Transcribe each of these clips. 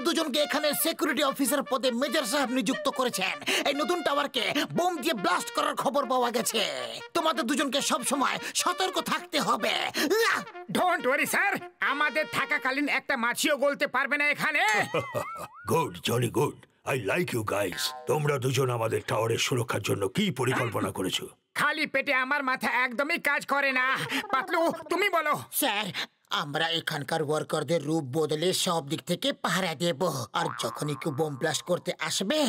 দুজনকে এখানে security officer পদে মেজর সাহেব নিযুক্ত করেছেন। এই নতুন টাওয়ারকে বোম দিয়ে ব্লাস্ট করার খবর পাওয়া গেছে। তোমাদের দুজনকে সব সময় সতর্ক থাকতে হবে। ডোন্ট ওয়ারি স্যার, আমাদের থাকাকালীন একটা মাছিও গলতে পারবে না এখানে। Good, jolly good. I like you guys. তোমরা দুজন আমাদের টাওয়ারের সুরক্ষার জন্য কি পরিকল্পনা করেছো? খালি পেটে আমার মাথা একদমই কাজ করে না। পাতলু, তুমি বলো। স্যার, আমরা এখানকার ওয়ার্কারদের রূপ বদলে সব দিক থেকে পাহারা দেব, আর যখনই কেউ বোম ব্লাস্ট করতে আসবে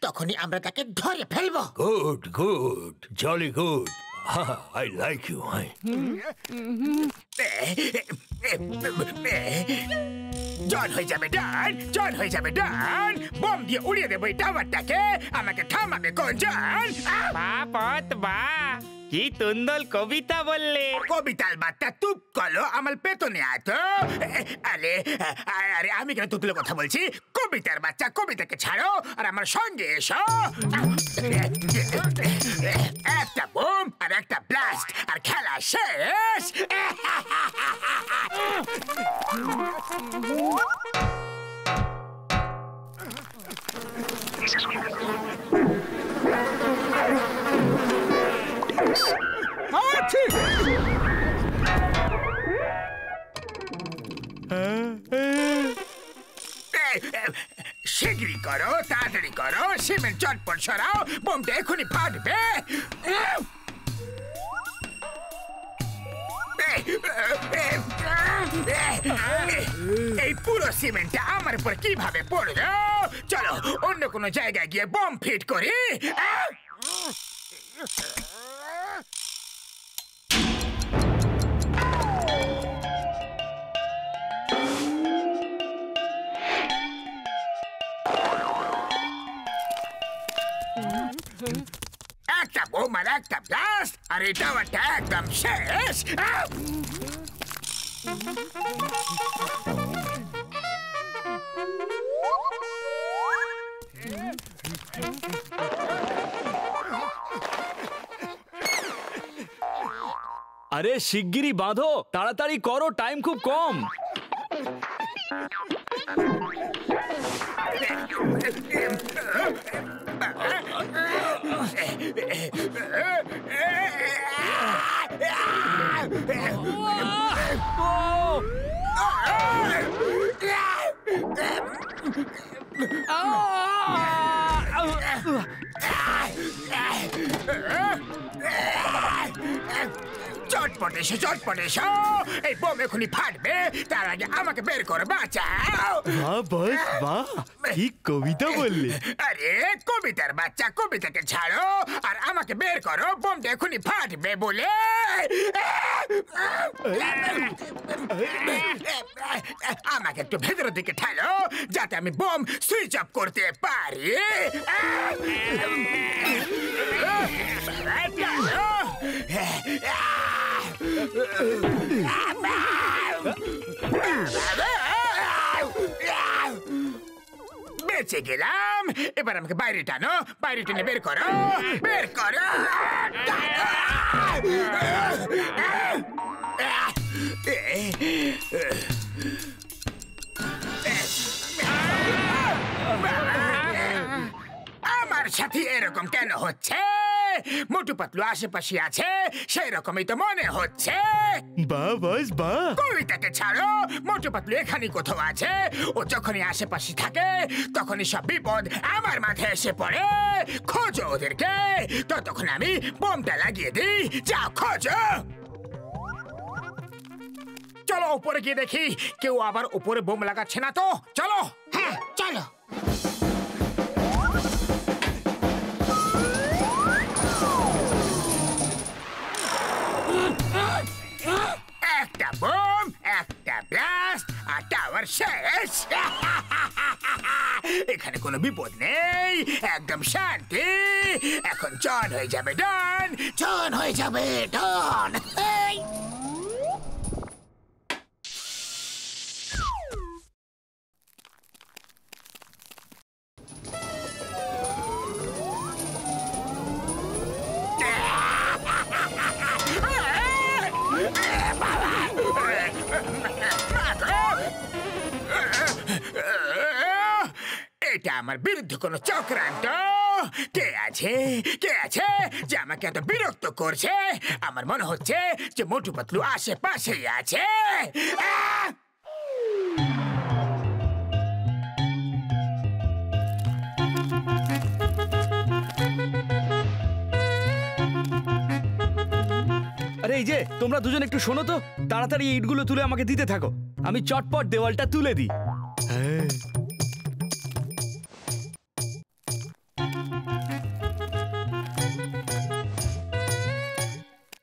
তখনই আমরা তাকে ধরে ফেলবো। Good good, jolly good. I like you. জন হয়ে যাবে ডান, জন হয়ে যাবে ডান। বোম দিয়ে উড়িয়ে দেবো এই টাওয়ারটাকে। আমাকে থামাবে কোন জন? কি তুন্দল কবিতা বললে। কবিতার বার্তা তুপ করো আমার পেতনে আতো। আরে আরে আমি কেন তুতলে কথা বলছি? কবিতার বাচ্চা, কবিতাকে ছাড়ো আর আমার সঙ্গে এসো। একটা বোম আর একটা ব্লাস্ট আর খেলা শেষ। শিগগিরি করো, তাড়াতাড়ি করো, সিমেন্ট চটপট সরাও, বোমটা এখনই ফাটবে। এই পুরো সিমেন্টটা আমার উপর কিভাবে পড়লো? চলো অন্য কোনো জায়গায় গিয়ে বোম ফিট করি। একটা বোম আর একটা ব্লাস্ট আর এই টাওয়ারটা একদম শেষ। আরে শিগগিরই বাঁধো, তাড়াতাড়ি করো, টাইম খুব কম। চটপট এসো, চটপট এসো। এই বোম এখনই ফাটবে, তার আগে আমাকে বের করে বাঁচাও। বাহ বস বাহ, কি কবিতা বললে। আরে কবিতার বাচ্চা, কবিতাকে ছাড়ো আর আমাকে বের করো, বোমটা এখনই ফাটবে বলে। আমাকে একটু ভেতরের দিকে ঠেলো যাতে আমি বোম সুইচ অফ করতে পারি। বেঁচে গেলাম। এবার আমাকে বাইরে টানো, বাইরে টেনে বের করো, বের করো। আমার সাথে এরকম কেন হচ্ছে? মোটু পাতলু আশেপাশে আছে, সেই রকমই তো মনে হচ্ছে। বাহ বস বাহ। কবিতাকে ছাড়ো, মোটু পাতলু এখানে কোথাও আছে। ও যখনই আশেপাশে থাকে তখনই সব বিপদ আমার মাথায় এসে পড়ে। খোঁজো ওদেরকে, ততক্ষণ আমি বোমটা লাগিয়ে দিই। যাও খোঁজো। চলো উপরে গিয়ে দেখি কেউ আবার উপরে বোম লাগাচ্ছে না তো। চলো। হ্যাঁ চলো। একটা বোম, একটা ব্লাস্ট আর টাওয়ার শেষ। এখানে কোনো বিপদ নেই, একদম শান্তি। এখন জন হয়ে যাবে ডন, জন হয়ে যাবে ডন। আমার বিরুদ্ধে কোনো চক্রান্ত? কে আছে যে আমাকে এত বিরক্ত করছে? আমার মনে হচ্ছে যে মোটু পাতলু আশেপাশেই আছে। আরে এই যে তোমরা দুজন একটু শোনো তো, তাড়াতাড়ি ইটগুলো তুলে আমাকে দিতে থাকো, আমি চটপট দেওয়ালটা তুলে দিই।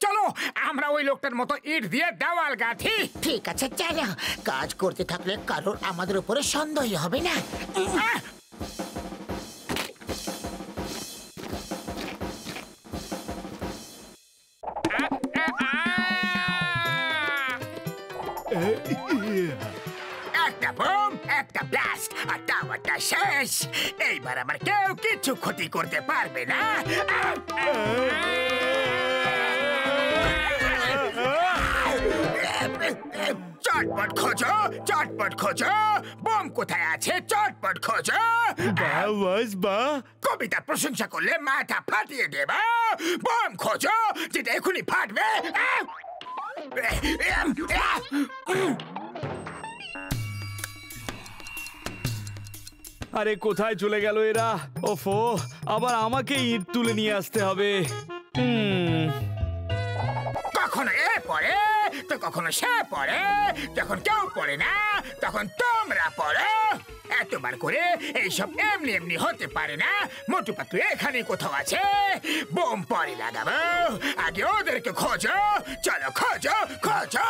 চলো আমরা ওই লোকটার মতো ইট দিয়ে দেওয়াল গাঁথি। ঠিক আছে চলো, কাজ করতে থাকলে কারোর আমাদের উপরে সন্দেহ হবে না। একটা বোম, একটা ব্লাস্ট, আর টাওয়ারটা শেষ। এইবার আমার কেউ কিছু ক্ষতি করতে পারবে না। চটপট খোঁজো, চটপট খোঁজো, বোম কোথায় আছে? চটপট খোঁজো। কবিতার প্রশংসা করলে মাথা ফাটিয়ে দেবা। বোম খোঁজো যেটা এখনই ফাটবে। আরে কোথায় চলে গেল এরা? ওফো, আবার আমাকে ইট তুলে নিয়ে আসতে হবে। কখনো এ পড়ে তো কখনো সে পড়ে, যখন কেউ পড়ে না তখন তোমরা পড়ো। এতবার করে এইসব এমনি এমনি হতে পারে না। মোটু পাতলু এখানে কোথাও আছে। বোম পরে লাগাবো, আগে ওদেরকে খোঁজো। চলো খোঁজো খোঁজো।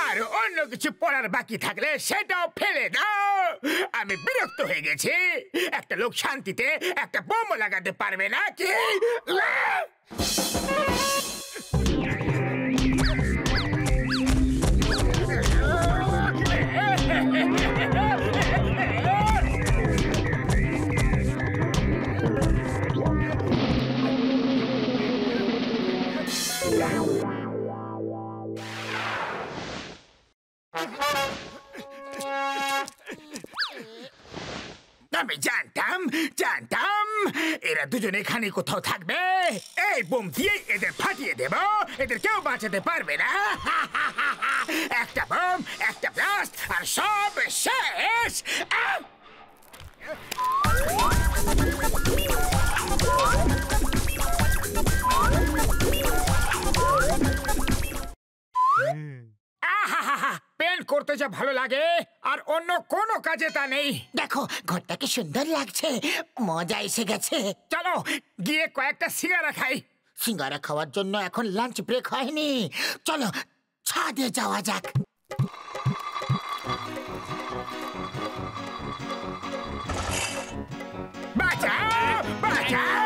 আর অন্য কিছু পড়ার বাকি থাকলে সেটাও ফেলে দাও। আমি বিরক্ত হয়ে গেছি। একটা লোক শান্তিতে একটা বোম লাগাতে পারবে না কি? আমি জানতাম এরা দুজন এখানে কোথাও থাকবে। এই বোম দিয়ে এদের ফাটিয়ে দেব, এদের কেউ বাঁচাতে পারবে না। একটা বোম, একটা ব্লাস্ট, আর সব শেষ। পেন করতে যা ভালো লাগে আর অন্য কোনো কাজে তা নেই। দেখো ঘরটা কি সুন্দর লাগছে, মজা এসে গেছে। চলো গিয়ে কয়েকটা সিঙ্গারা খাই। সিঙ্গারা খাওয়ার জন্য এখন লাঞ্চ ব্রেক হয়নি। চলো ছাদে যাওয়া যাক। বাঁচাও বাঁচাও,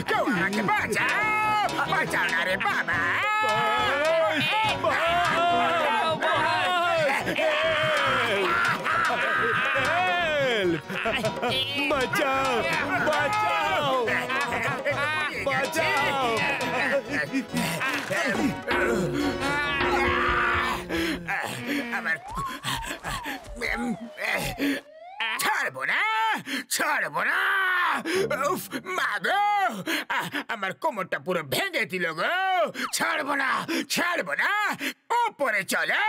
কেউ আমাকে বাঁচাও, বাঁচাও না রে বাবা। বাঁচাও বাঁচাও বাঁচাও। আমার ছাড়বো না, ছাড়বো না। উফ মা গো, আমার কোমরটা পুরো ভেঙে দিল গো। ছাড়বো না, ছাড়বো না। ওপরে চলো।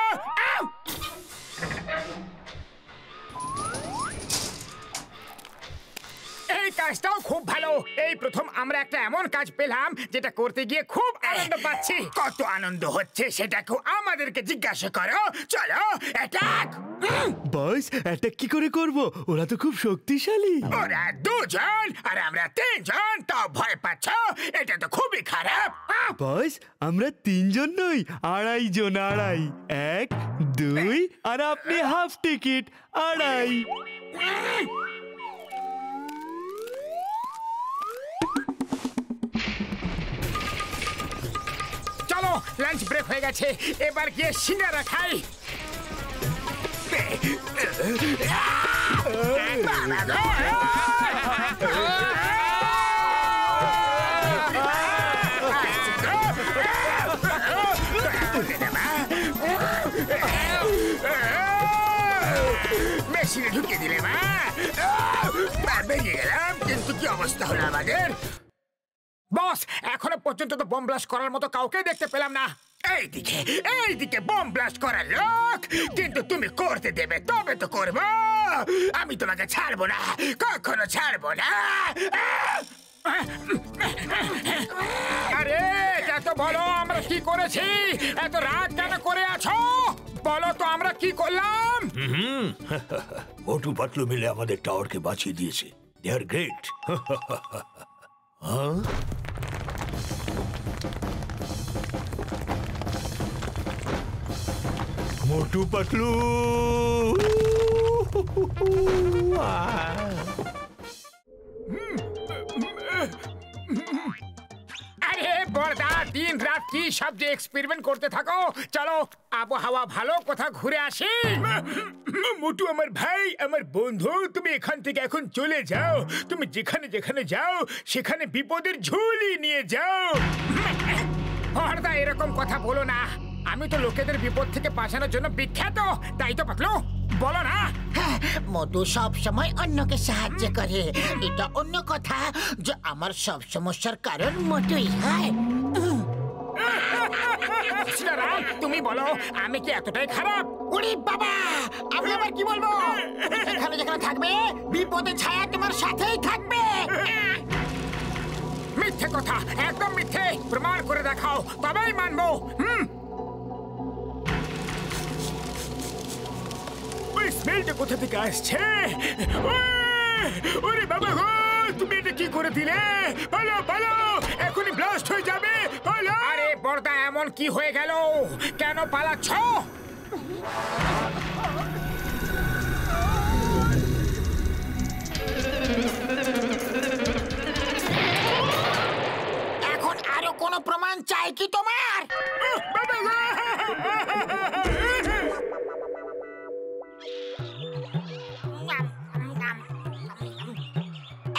এই কাজটাও খুব ভালো। এই প্রথম আমরা একটা এমন কাজ পেলাম যেটা করতে গিয়ে খুব আনন্দ পাচ্ছি। কত আনন্দ হচ্ছে সেটাকেও আমাদেরকে জিজ্ঞাসা করো। চলো অ্যাটাক। বস, অ্যাটাক কি করে করব? ওরা তো খুব শক্তিশালী। ওরা দুজন আর আমরা তিনজন, তাও ভয় পাচ্ছ? এটা তো খুবই খারাপ। বস, আমরা তিনজন নই, আড়াই জন। আড়াই, 1 2 আর আপনি হাফ টিকিট, আড়াই। চলো লাঞ্চ ব্রেক হয়ে গেছে, এবার গিয়ে সিঙ্গারা খাই। বেরিয়ে গেলাম, কিন্তু কি অবস্থা হলো আমাদের? বস, এখনো পর্যন্ত তো বোম ব্লাস্ট করার মতো কাউকে দেখতে পেলাম না। এইদিকে বোম ব্লাস্ট করার লোক, কিন্তু তুমি করতে দেবে তবে তো করবো। আমি তোমাকে ছাড়বো না, কখনো ছাড়বো না। আরে এটা তো বলো আমরা কি করেছি? এত রাগ কেন করে আছো? বলো তো আমরা কি করলাম? মোটু পাতলু মিলে আমাদের টাওয়ারকে বাঁচিয়ে দিয়েছে। দে আর গ্রেট। মোটু পাতলু, আরে বড়দা, দিন রাত কি সব যে এক্সপেরিমেন্ট করতে থাকো। চলো আবহাওয়া ভালো, কোথাও ঘুরে আসি। মোটু আমার ভাই, আমার বন্ধু, তুমি এখান থেকে এখন চলে যাও। তুমি যেখানে যেখানে যাও সেখানে বিপদের ঝুলি নিয়ে যাও। বড়দা, এরকম কথা বলো না। আমি তো লোকেদের বিপদ থেকে বাঁচানোর জন্য বিখ্যাত, তাই তো পাতলু বলো না। মধু সব সময় অন্যকে সাহায্য করে। এটা অন্য কথা যে আমার সব সমস্যার কারণ মোটুই হয়। তুমি বলো আমি কি এতটাই খারাপ? ওরে বাবা, আমি আবার কি বলবো? এখানে যেখানে থাকবে বিপদের ছায়া তোমার সাথেই থাকবে। মিথ্যে কথা, একদম মিথ্যে। প্রমাণ করে দেখাও, তবেই মানবো। ওই স্মেলটা কোথা থেকে আসছে? ওরে বাবা গো, তুমি এটা কি করে দিলে? বলো বলো, এখনই ব্লাস্ট হয়ে যাবে। বলো। আরে বড়দা, এমন কি হয়ে গেল? কেন পালাচ্ছ? এখন আরো কোনো প্রমাণ চাই কি তোমার? বাবা গো!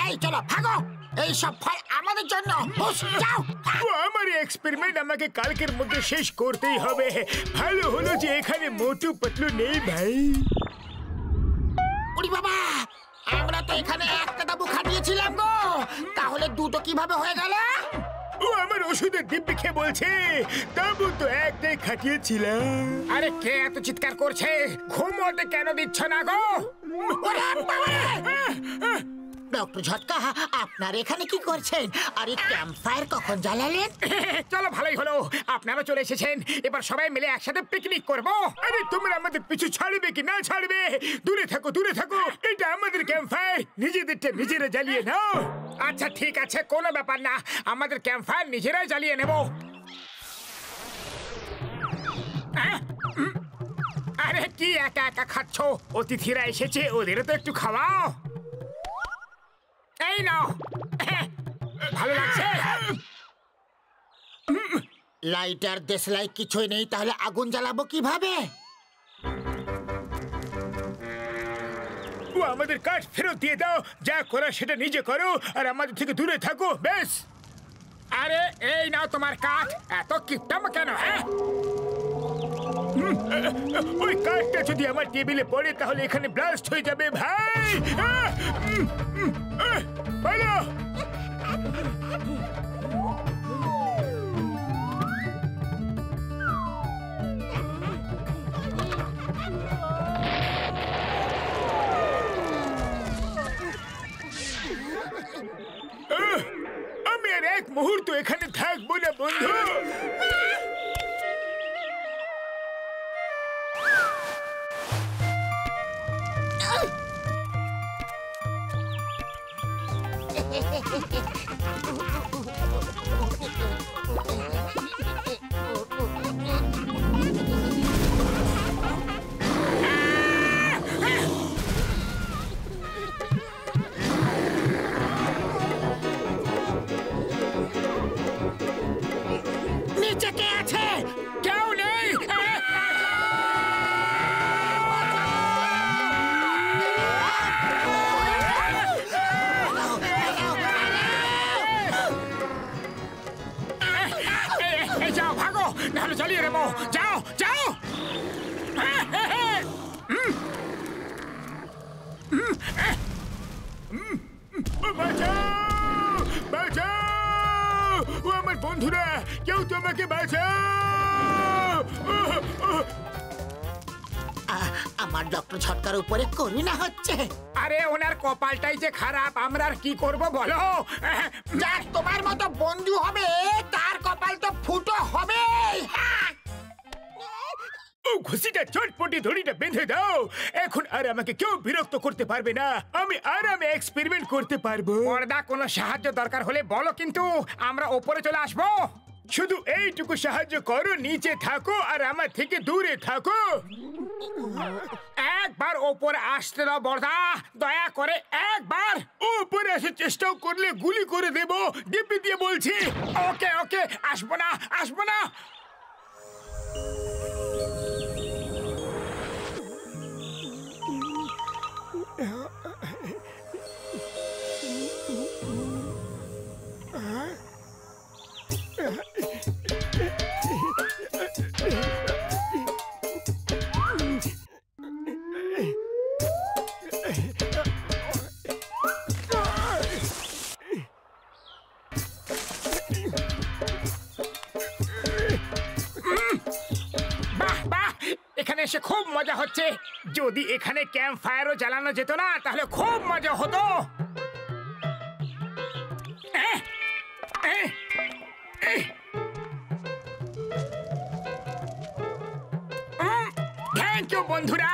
এই চলো ভাগো, এই সব ফল আমাদের জন্য। যাও। আমার এক্সপেরিমেন্ট আমাকে কালকের মধ্যে শেষ করতেই হবে। ভালো হলো যে এখানে মোটু পাতলু নেই ভাই। ওরে বাবা, আমরা তো এখানে একটা তাবু খাটিয়েছিলাম গো, তাহলে দুটো কিভাবে হয়ে গেল? ও আমার ওষুধের দিব্যি খেয়ে বলছে তাবু তো একটাই খাটিয়েছিলাম। আরে কে এত চিৎকার করছে? ঘুমোতে কেন দিচ্ছ না গো? ওরে বাবা! ডক্টর ঝটকা, আপনার এখানে কি করছেন? আর এই ক্যাম্প ফায়ার কখন জ্বালালেন? চলো ভালোই হলো, আপনারা চলে এসেছেন। এবার সবাই মিলে একসাথে পিকনিক করব। আরে তোমরা আমাদের পিছু ছাড়বে কি না ছাড়বে? দূরে থাকো, দূরে থাকো। এটা আমাদের ক্যাম্প ফায়ার, নিজেদেরটা নিজেরা জ্বালিয়ে নাও। আচ্ছা ঠিক আছে, কোনো ব্যাপার না, আমাদের ক্যাম্প ফায়ার নিজেরাই জ্বালিয়ে নেব। আরে কি একা একা খাচ্ছ? অতিথিরা এসেছে, ওদেরও তো একটু খাওয়াও। এই নাও, ভালো লাগছে? লাইটার দেশলাই কিছুই নেই, তাহলে আগুন জ্বালাবো কিভাবে? ও আমাদের কাঠ ফেরত দিয়ে দাও। যা করা সেটা নিজে করো, আর আমাদের থেকে দূরে থাকো, বেশ? আরে এই নাও তোমার কাঠ। এত কিপটাম কেন? ওই কাঠটা যদি আমার টেবিলে পড়ে তাহলে এখানে ব্লাস্ট হয়ে যাবে ভাই। বলো। আমি আর এক মুহূর্ত এখানে থাকবো না বন্ধু। নিচে কে আছে? কেউ নেই। যাও ভাগো, নাহলে জ্বালিয়ে দেবো। যাও যাও। বন্ধুরা, কেউ তো আমাকে বাঁচাও! আমার ডক্টর ছটকার উপরে করুণা হচ্ছে। আরে ওনার কপালটাই যে খারাপ, আমরা আর কি করব বলো? যার তোমার মতো বন্ধু হবে তার কপাল তো ফুটো হবে। ও ঘুষিটা চটপটি দড়িটা বেঁধে দাও। এখন আর আমাকে কেউ বিরক্ত করতে পারবে না। আমি আরামে এক্সপেরিমেন্ট করতে পারবো। পর্দা, কোনো সাহায্য দরকার হলে বলো, কিন্তু আমরা ওপরে চলে আসবো। শুধু এইটুকু সাহায্য করো, নিচে থাকো আর আমার থেকে দূরে থাকো। একবার ওপরে আসতে দাও বর্দা, দয়া করে একবার। ওপরে আসার চেষ্টাও করলে গুলি করে দেব, দিব্যি দিয়ে বলছি। ওকে ওকে, আসবো না আসবো না। এখানে এসে খুব মজা হচ্ছে। যদি এখানে ক্যাম্প ফায়ারও জ্বালানো যেত না তাহলে খুব মজা হতো। থ্যাংক ইউ বন্ধুরা,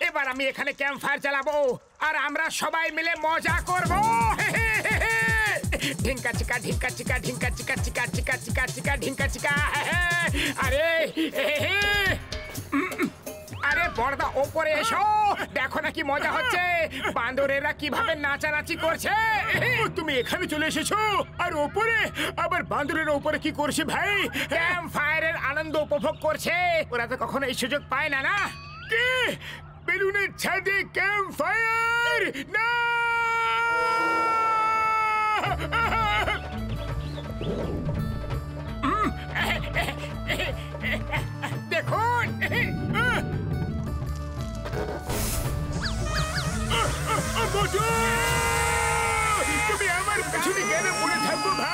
এবার আমি এখানে ক্যাম্প ফায়ার জ্বালাবো আর আমরা সবাই মিলে মজা করবো। ঢিঙ্কা চিকা ঢিঙ্কা চিকা ঢিঙ্কা চিকা চিকা চিকা চিকা চিকা ঢিঙ্কা চিকা। আরে আরে বর্দা, ওপরে এসো, দেখো না কি মজা হচ্ছে। বান্দরেরা কিভাবে নাচানাচি করছে। তুমি এখানে চলে এসেছো আর ওপরে আবার বান্দরের ওপরে কি করছে ভাই? ক্যাম্প ফায়ারের আনন্দ উপভোগ করছে। ওরা তো কখনো এই সুযোগ পায় না। না কি বেলুনের ছাদে ক্যাম্প ফায়ার? না দেখুন, তুমি আমার পেছনে কেন পড়ে থাকবো ভাই?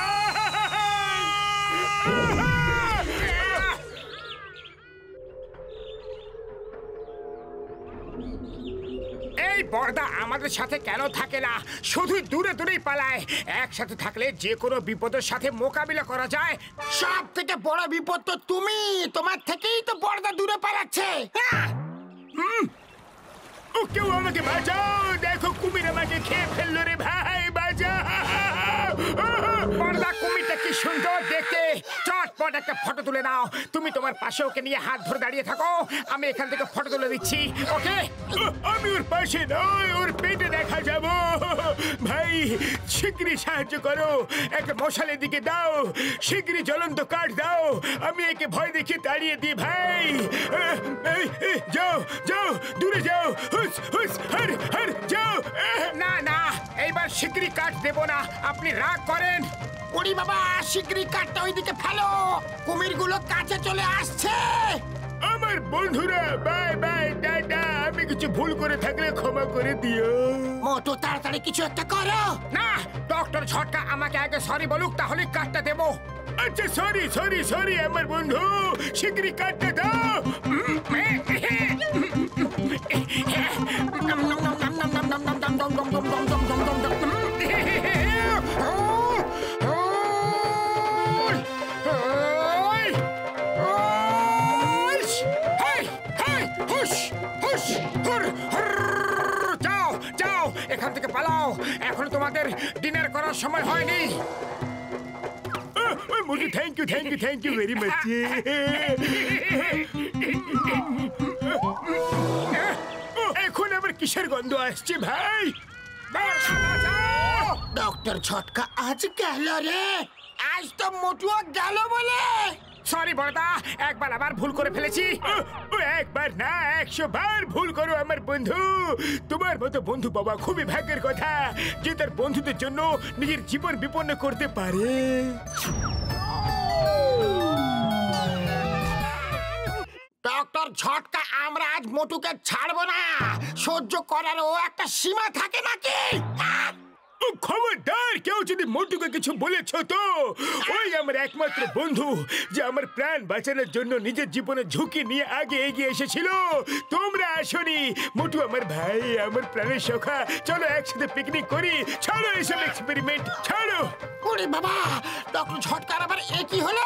এই বর্দা আমাদের সাথে কেন থাকে না? শুধু দূরে দূরেই পালায়। একসাথে থাকলে যে কোনো বিপদের সাথে মোকাবিলা করা যায়। সব থেকে বড় বিপদ তো তুমি, তোমার থেকেই তো বর্দা দূরে পালাচ্ছে। ও কেউ আমাকে বাঁচাও, দেখো কুমির আমাকে খেয়ে ফেললো রে ভাই, বাঁচাও। বর্দা, কুমিরটা কি সুন্দর দেখতে। চটপট একটা ফটো তুলে নাও। তুমি তোমার পাশে ওকে নিয়ে হাত ধরে দাঁড়িয়ে থাকো, আমি এখান থেকে ফটো তুলে দিচ্ছি। ওকে? আমি ওর পাশে নয়, ওর পেটে দেখা যাব। ভাই শিগগিরই সাহায্য করো, একটা মশালের দিকে দাও, শিগগিরই জ্বলন্ত কাঠ দাও, আমি একে ভয় দেখে তাড়িয়ে দিই ভাই। যাও যাও, দূরে যাও, হুস হুস হর হর যাও। না না, এইবার শিগগিরই কাঠ দেব না, আপনি রাগ করেন। ওরে বাবা, শিগগিরই কাঠটা ওইদিকে ফেলো, কুমিরগুলো কাছে চলে আসছে। আমার বন্ধুরা, বাই বাই, টাটা। আমি কিছু ভুল করে থাকলে ক্ষমা করে দিও। মোটু, তাড়াতাড়ি কিছু একটা করো। না, ডক্টর ঝটকা আমাকে আগে সরি বলুক, তাহলে কাঠটা দেবো। আচ্ছা, সরি সরি সরি আমার বন্ধু, শিগগিরই কাঠটা দাও। যাও যাও, এখান থেকে পালাও, এখন তোমাদের ডিনার করার সময় হয়নি। Thank you thank you thank you very much. এখন আবার কিসের গন্ধ আসছে ভাই? ডক্টর ছটকা আজ গেল রে, আজ তো মোটুও গেল বলে। সরি বড়দা, একবার আবার ভুল করে ফেলেছি। একবার না, 100 বার ভুল করো আমার বন্ধু। তোমার মতো বন্ধু পাওয়া খুবই ভাগ্যের কথা, যে তার বন্ধুদের জন্য নিজের জীবন বিপন্ন করতে পারে। ডক্টর ঝটকা, আমরা আজ মোটুকে ছাড়বো না। সহ্য করারও একটা সীমা থাকে নাকি? খবরদার কেউ যদি মোটুকে কিছু বলেছ তো ওই আমার একমাত্র বন্ধু যে আমার প্রাণ বাঁচানোর জন্য নিজের জীবনে ঝুঁকি নিয়ে আগে এগিয়ে এসেছিল তোমরা আসনি মোটু আমার ভাই আমার প্রাণের সখা চলো একসাথে পিকনিক করি ছাড়ো এসব এক্সপেরিমেন্ট ছাড়ো ওরে বাবা ডক্টর ঝটকার আবার একই হলো